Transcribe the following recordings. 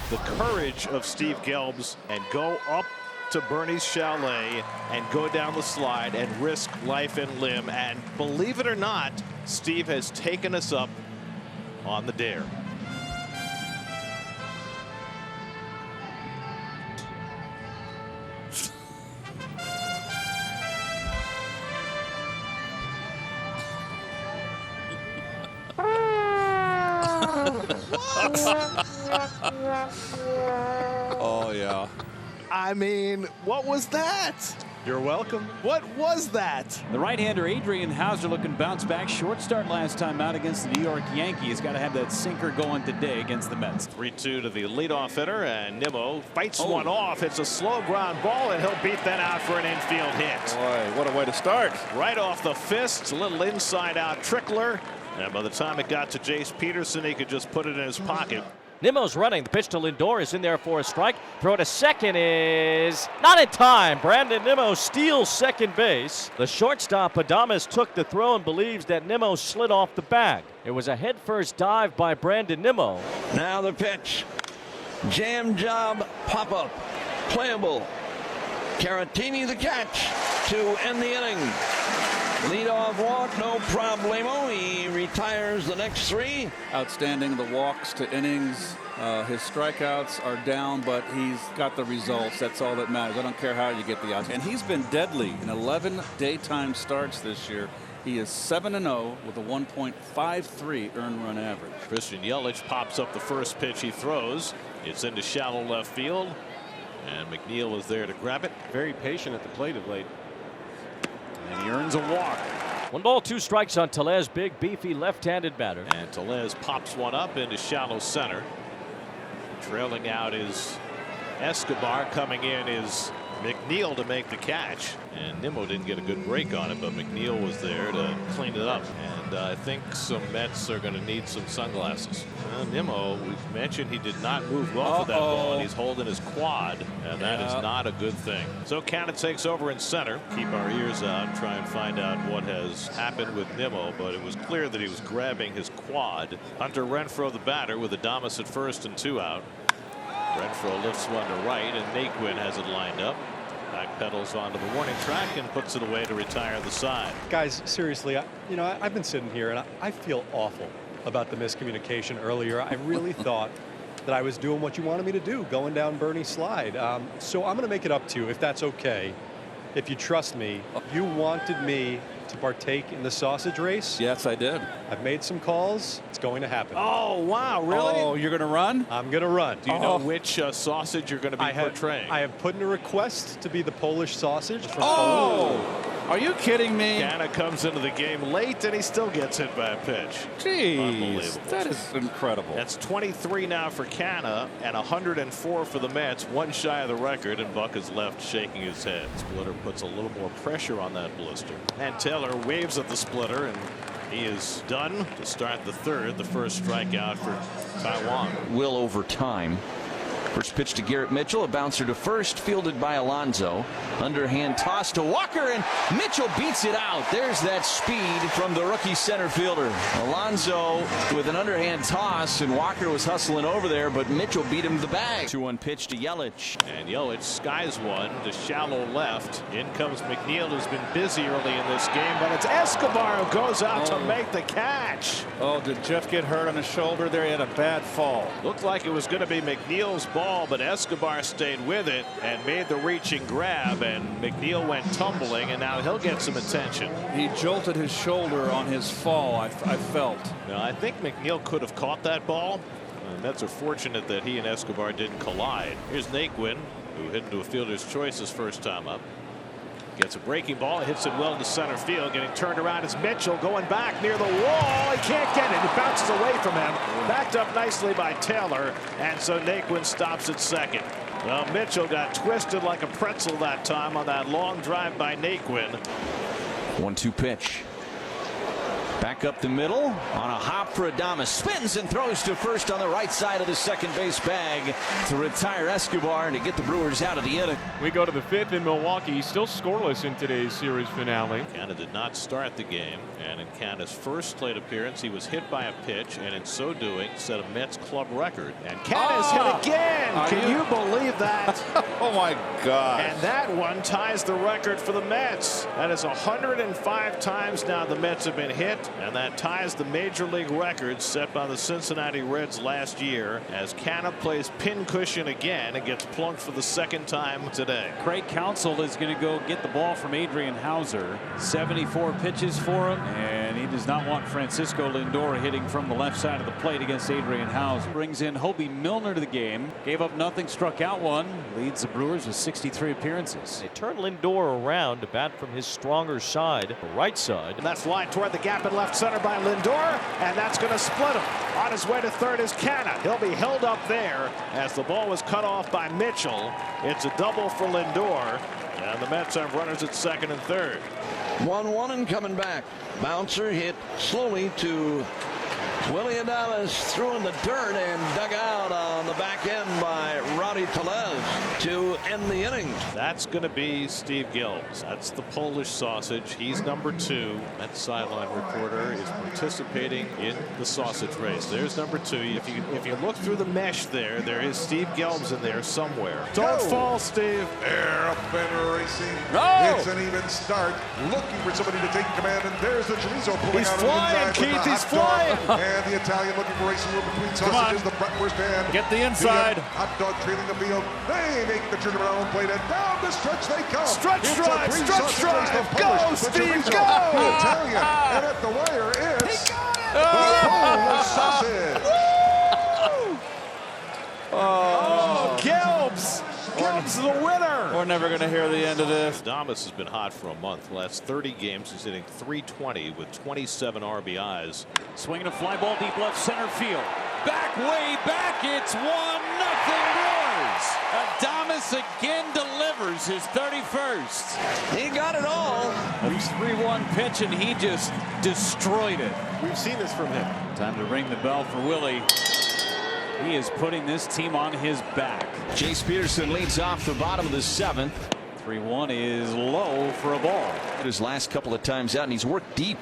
The courage of Steve Gelbs and go up to Bernie's chalet and go down the slide and risk life and limb. And believe it or not, Steve has taken us up on the dare. Oh, yeah. I mean, what was that? You're welcome. What was that? The right-hander Adrian Hauser looking bounce back. Short start last time out against the New York Yankees. Got to have that sinker going today against the Mets. 3-2 to the leadoff hitter, and Nimmo fights one off. It's a slow ground ball, and he'll beat that out for an infield hit. Boy, what a way to start. Right off the fist, a little inside-out trickler. And by the time it got to Jace Peterson, he could just put it in his pocket. Nimmo's running. The pitch to Lindor is in there for a strike. Throw to second is not in time. Brandon Nimmo steals second base. The shortstop Adames took the throw and believes that Nimmo slid off the bag. It was a headfirst dive by Brandon Nimmo. Now the pitch. Jam job pop-up. Playable. Caratini the catch to end the inning. Leadoff walk, no problemo. He retires the next three. Outstanding. The walks to innings. His strikeouts are down, but he's got the results. That's all that matters. I don't care how you get the outs. And he's been deadly in 11 daytime starts this year. He is 7-0 with a 1.53 earned run average. Christian Yelich pops up the first pitch he throws. It's into shallow left field, and McNeil was there to grab it. Very patient at the plate of late. And he earns a walk. 1 ball, 2 strikes on Tellez. Big, beefy, left-handed batter. And Tellez pops one up into shallow center. Trailing out is Escobar. Coming in is McNeil to make the catch. And Nimmo didn't get a good break on it, but McNeil was there to clean it up. And I think some Mets are going to need some sunglasses. Nimmo, we've mentioned he did not move well for that ball, and he's holding his quad, and that is not a good thing. So Canada takes over in center. Keep our ears out, try and find out what has happened with Nimmo, but it was clear that he was grabbing his quad. Hunter Renfroe, the batter, with Adames at first and 2 out. Renfroe lifts one to right, and Naquin has it lined up. Backpedals onto the warning track and puts it away to retire the side. Guys, seriously, I've been sitting here and I feel awful about the miscommunication earlier. I really thought that I was doing what you wanted me to do, going down Bernie's slide. So I'm going to make it up to you, if that's okay. If you trust me, you wanted me to partake in the sausage race. Yes, I did. I've made some calls. It's going to happen. Oh, wow, really? Oh, you're going to run? I'm going to run. Do you know which sausage you're going to be portraying? I have put in a request to be the Polish sausage from Oh! Poland. Are you kidding me? Canna comes into the game late, and he still gets hit by a pitch. Jeez, that is incredible. That's 23 now for Canna and 104 for the Mets, 1 shy of the record, and Buck is left shaking his head. Splitter puts a little more pressure on that blister. And Taylor waves at the splitter, and he is done to start the third, the first strikeout for Taiwan. Will over time. First pitch to Garrett Mitchell, a bouncer to first, fielded by Alonso. Underhand toss to Walker, and Mitchell beats it out. There's that speed from the rookie center fielder. Alonso with an underhand toss, and Walker was hustling over there, but Mitchell beat him to the bag. 2-1 pitch to Yelich. And Yelich skies one to shallow left. In comes McNeil, who's been busy early in this game, but it's Escobar who goes out to make the catch. Oh, did Jeff get hurt on his shoulder there? He had a bad fall. Looked like it was going to be McNeil's ball, but Escobar stayed with it and made the reaching grab, and McNeil went tumbling, and now he'll get some attention. He jolted his shoulder on his fall, I felt. Now, I think McNeil could have caught that ball. And Mets are fortunate that he and Escobar didn't collide. Here's Naquin, who hit into a fielder's choice his first time up. Gets a breaking ball, hits it well into center field. Getting turned around is Mitchell going back near the wall. He can't get it. It bounces away from him. Backed up nicely by Taylor, and so Naquin stops at second. Well, Mitchell got twisted like a pretzel that time on that long drive by Naquin. 1-2 pitch. Back up the middle on a hop for Adames. Spins and throws to first on the right side of the second base bag to retire Escobar and to get the Brewers out of the inning. We go to the 5th in Milwaukee. Still scoreless in today's series finale. Canha did not start the game, and in Canha's first plate appearance, he was hit by a pitch, and in so doing, set a Mets club record. And Canha's hit again. Can you believe that? Oh my God! And that one ties the record for the Mets. That is 105 times now the Mets have been hit, and that ties the major league record set by the Cincinnati Reds last year as Canha plays pincushion again and gets plunked for the second time today. Craig Counsell is going to go get the ball from Adrian Hauser. 74 pitches for him, and he does not want Francisco Lindor hitting from the left side of the plate against Adrian Hauser. Brings in Hobie Milner to the game. Gave up nothing, struck out one. Leads the Brewers with 63 appearances. They turn Lindor around to bat from his stronger side, the right side. And that fly toward the gap in left center by Lindor, and that's going to split him. On his way to third is Canha. He'll be held up there as the ball was cut off by Mitchell. It's a double for Lindor, and the Mets have runners at second and third. 1-1 and coming back. Bouncer hit slowly to Willie Adames, threw in the dirt and dug out on the back end by Rowdy Tellez to end the inning. That's going to be Steve Gilbs. That's the Polish sausage. He's number 2. That sideline reporter is participating in the sausage race. There's number 2. If you look through the mesh there is Steve Gilbs in there somewhere. Don't fall, Steve. They're up and racing. No! It's an even start. Looking for somebody to take command, and there's the chorizo pulling He's out flying, of the inside. Keith. He's flying. And the Italian looking for racing room between sausages. The bratwurst and Get the inside. Hot dog trailing the field. They make the turnaround on plate, and down the stretch they come. Stretch It's drive, a stretch drive. Go, Steve, chorizo, go. The Italian, and at the wire, it's He got it. the Polish sausage. Gilbs. Gilbs the winner. We're never going to hear the end of this. Adames has been hot for a month. The last 30 games, he's hitting .320 with 27 RBIs. Swinging a fly ball deep left center field. Back, way back. It's 1-0 Brewers. Adames again delivers his 31st. He got it all. A 3-1 pitch, and he just destroyed it. We've seen this from him. Time to ring the bell for Willie. He is putting this team on his back. Chase Peterson leads off the bottom of the 7th. 3-1 is low for a ball. His last couple of times out, and he's worked deep.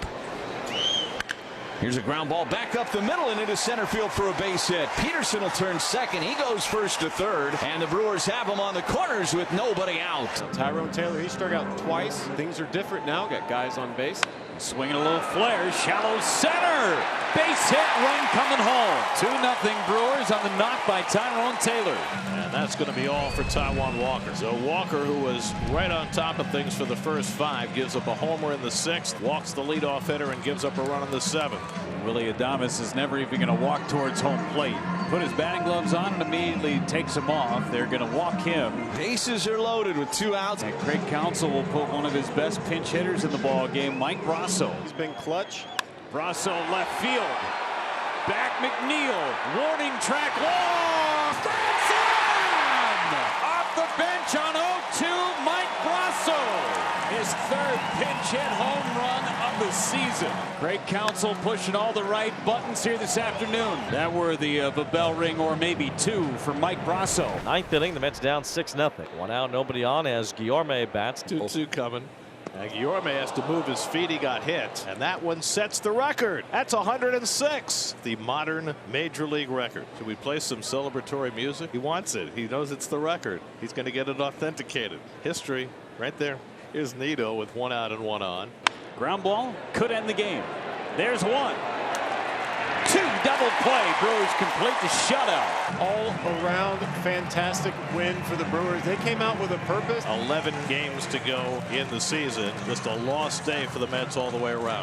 Here's a ground ball back up the middle and into center field for a base hit. Peterson will turn second. He goes first to third, and the Brewers have him on the corners with nobody out. Tyrone Taylor, he struck out twice. Things are different now. Got guys on base. Swinging a little flare, shallow center. Base hit, run coming home. 2-0 Brewers on the knock by Tyrone Taylor. And that's going to be all for Taijuan Walker. So Walker, who was right on top of things for the first 5, gives up a homer in the 6th, walks the leadoff hitter, and gives up a run in the 7th. Willie Adames is never even going to walk towards home plate. Put his batting gloves on and immediately takes them off. They're going to walk him. Bases are loaded with 2 outs. And Craig Counsell will put one of his best pinch hitters in the ball game, Mike Brasso. He's been clutch. Brasso left field. Back McNeil. Warning track wall. That's in! Off the bench on 0-2, Mike Brasso. His 3rd pinch hit home run of the season. Craig Counsell pushing all the right buttons here this afternoon. That worthy of a bell ring or maybe 2 for Mike Brasso. 9th inning, the Mets down 6-0. 1 out, nobody on as Guillorme bats. 2-2 coming. And Guillorme has to move his feet. He got hit, and that one sets the record. That's 106, the modern major league record. Should we play some celebratory music? He wants it. He knows it's the record. He's going to get it authenticated. History right there. Here's Nito with 1 out and 1 on. Ground ball could end the game. There's 1. 2, double play. Brewers complete the shutout. All around fantastic win for the Brewers. They came out with a purpose. 11 games to go in the season. Just a lost day for the Mets all the way around.